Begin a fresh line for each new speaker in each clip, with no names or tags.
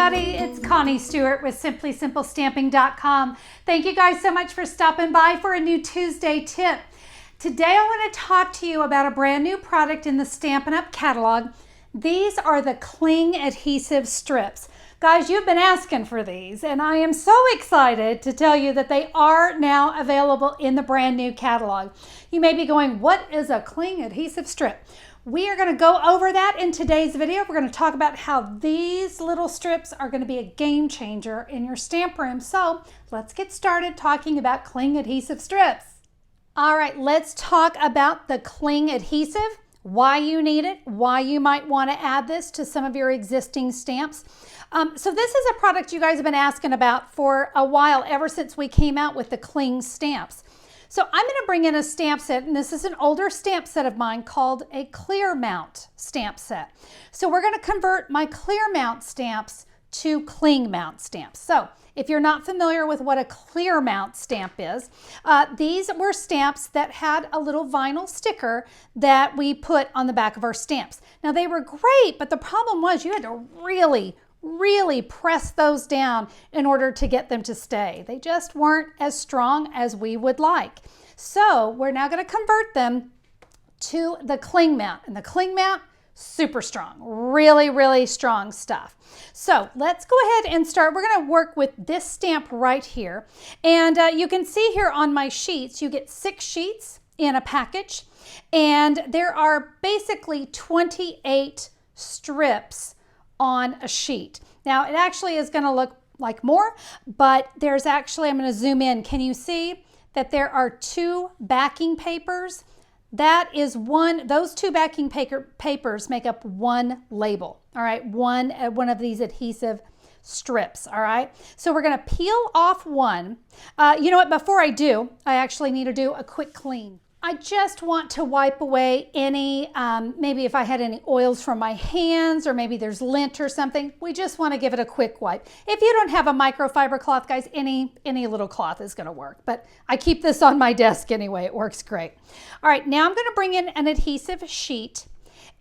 everybody, it's Connie Stewart with SimplySimpleStamping.com. Thank you guys so much for stopping by for a new Tuesday tip. Today I want to talk to you about a brand new product in the Stampin' Up catalog. These are the cling adhesive strips. Guys, you've been asking for these, and I am so excited to tell you that they are now available in the brand new catalog. You may be going, what is a cling adhesive strip? We are going to go over that in today's video. We're going to talk about how these little strips are going to be a game changer in your stamp room. So let's get started talking about cling adhesive strips. All right, let's talk about the cling adhesive, why you need it, why you might want to add this to some of your existing stamps. So this is a product you guys have been asking about for a while, ever since we came out with the cling stamps. So I'm going to bring in a stamp set, and this is an older stamp set of mine called a clear mount stamp set. So we're going to convert my clear mount stamps to cling mount stamps. So if you're not familiar with what a clear mount stamp is, these were stamps that had a little vinyl sticker that we put on the back of our stamps. Now they were great, but the problem was you had to really press those down in order to get them to stay. They just weren't as strong as we would like. So we're now going to convert them to the cling mount. And the cling mount, super strong, really strong stuff. So let's go ahead and start. We're going to work with this stamp right here. And you can see here on my sheets, you get 6 sheets in a package. And there are basically 28 strips on a sheet. Now it actually is going to look like more, but there's actually, I'm going to zoom in. Can you see that there are 2 backing papers? That is those 2 backing papers make up one label. All right, one of these adhesive strips. All right, so we're going to peel off one. You know what, before I do, I actually need to do a quick clean. I just want to wipe away any, maybe if I had any oils from my hands, or maybe there's lint or something. We just want to give it a quick wipe. If you don't have a microfiber cloth, guys, any little cloth is going to work. But I keep this on my desk anyway. It works great. All right, now I'm going to bring in an adhesive sheet,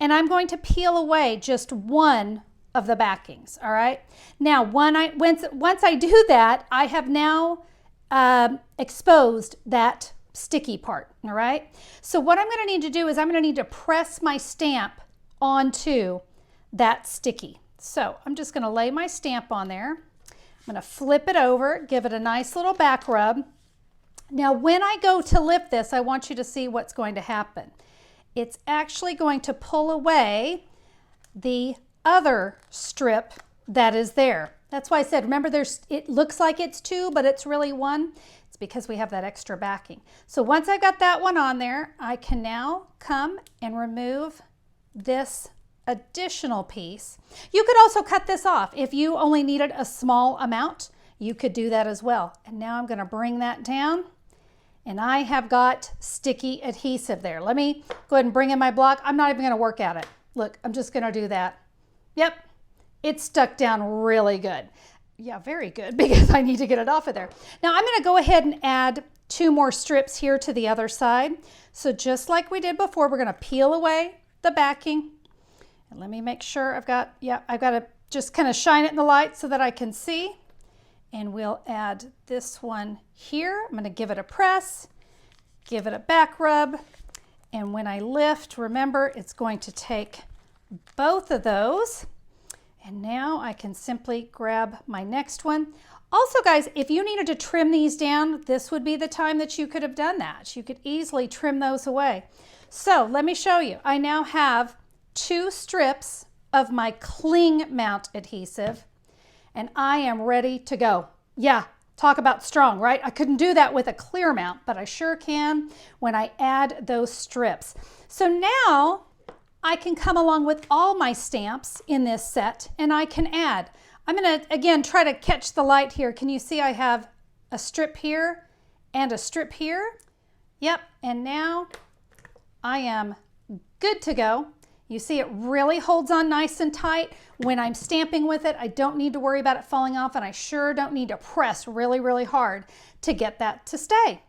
and I'm going to peel away just one of the backings. All right. Now, once I do that, I have now exposed that sticky part. All right, so what I'm going to need to do is I'm going to need to press my stamp onto that sticky. So I'm just going to lay my stamp on there. I'm going to flip it over, give it a nice little back rub. Now when I go to lift this, I want you to see what's going to happen. It's actually going to pull away the other strip that is there. That's why I said, remember, it looks like it's 2, but it's really 1. It's because we have that extra backing. So once I got that one on there, I can now come and remove this additional piece. You could also cut this off. If you only needed a small amount, you could do that as well. And now I'm going to bring that down, and I have got sticky adhesive there. Let me go ahead and bring in my block. I'm not even going to work at it. Look, I'm just going to do that. Yep, it's stuck down really good. Yeah, very good, because I need to get it off of there. Now I'm going to go ahead and add 2 more strips here to the other side. So just like we did before, we're going to peel away the backing. And let me make sure I've got to just kind of shine it in the light so that I can see. And we'll add this one here. I'm going to give it a press, give it a back rub. And when I lift, remember, it's going to take both of those. And now I can simply grab my next one. Also, guys, if you needed to trim these down, this would be the time that you could have done that. You could easily trim those away. So let me show you. I now have 2 strips of my cling mount adhesive, and I am ready to go. Yeah, talk about strong, right? I couldn't do that with a clear mount, but I sure can when I add those strips. So now I can come along with all my stamps in this set, and I can add. I'm going to, again, try to catch the light here. Can you see I have a strip here and a strip here? Yep, and now I am good to go. You see it really holds on nice and tight. When I'm stamping with it, I don't need to worry about it falling off, and I sure don't need to press really hard to get that to stay.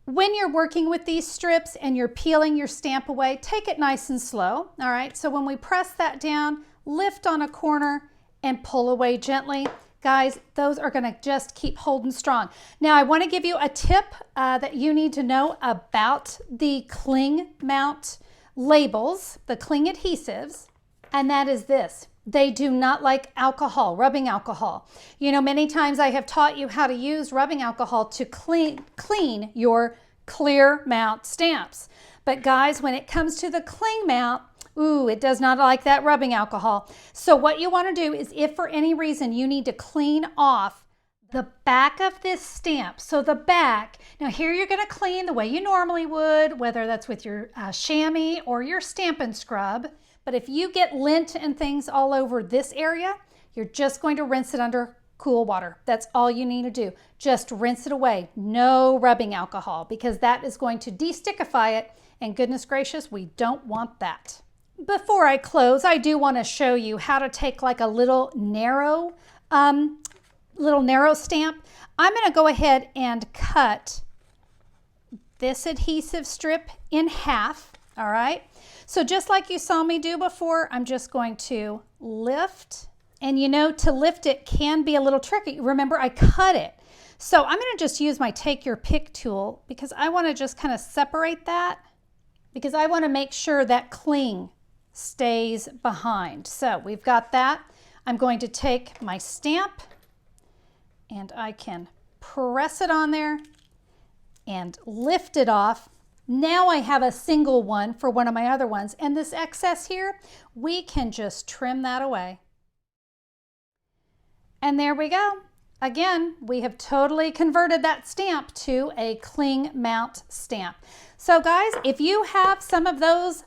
When you're working with these strips and you're peeling your stamp away, take it nice and slow, all right? So when we press that down, lift on a corner and pull away gently. Guys, those are going to just keep holding strong. Now, I want to give you a tip that you need to know about the cling mount labels, the cling adhesives, and that is this. They do not like alcohol, rubbing alcohol. You know, many times I have taught you how to use rubbing alcohol to clean your clear mount stamps. But guys, when it comes to the cling mount, ooh, it does not like that rubbing alcohol. So what you want to do is, if for any reason you need to clean off the back of this stamp, so the back, now here you're going to clean the way you normally would, whether that's with your chamois or your Stampin' Scrub. But if you get lint and things all over this area, you're just going to rinse it under cool water. That's all you need to do. Just rinse it away. No rubbing alcohol, because that is going to de-stickify it, and goodness gracious, we don't want that. Before I close, I do want to show you how to take like a little narrow stamp. I'm going to go ahead and cut this adhesive strip in half, all right? So just like you saw me do before, I'm just going to lift. And you know, to lift it can be a little tricky. Remember, I cut it. So I'm going to just use my Take Your Pick tool, because I want to just kind of separate that, because I want to make sure that cling stays behind. So we've got that. I'm going to take my stamp and I can press it on there and lift it off. Now I have a single one for one of my other ones, and this excess here, we can just trim that away. And there we go. Again, we have totally converted that stamp to a cling mount stamp. So guys, if you have some of those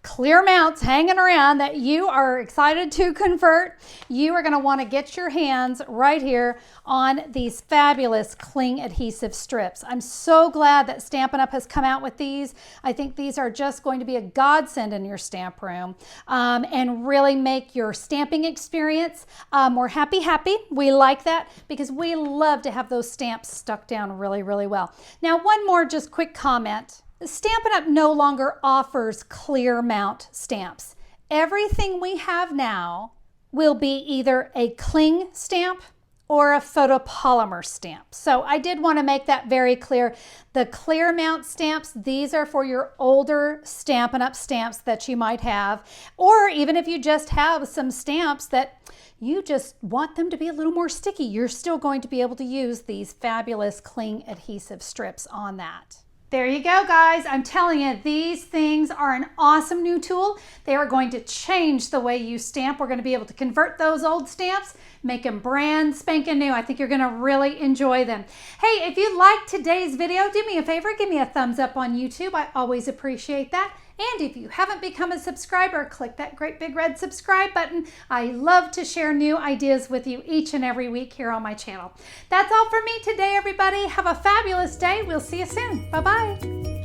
clear mounts hanging around that you are excited to convert, you are going to want to get your hands right here on these fabulous cling adhesive strips. I'm so glad that Stampin' Up! Has come out with these. I think these are just going to be a godsend in your stamp room, and really make your stamping experience more happy. We like that because we love to have those stamps stuck down really, really well. Now, one more just quick comment. Stampin' Up! No longer offers clear mount stamps. Everything we have now will be either a cling stamp or a photopolymer stamp. So I did want to make that very clear. The clear mount stamps, these are for your older Stampin' Up! Stamps that you might have, or even if you just have some stamps that you just want them to be a little more sticky, you're still going to be able to use these fabulous cling adhesive strips on that. There you go, guys. I'm telling you, these things are an awesome new tool. They are going to change the way you stamp. We're going to be able to convert those old stamps, make them brand spanking new. I think you're going to really enjoy them. Hey, if you liked today's video, do me a favor, give me a thumbs up on YouTube. I always appreciate that. And if you haven't become a subscriber, click that great big red subscribe button. I love to share new ideas with you each and every week here on my channel. That's all for me today, everybody. Have a fabulous day. We'll see you soon. Bye-bye.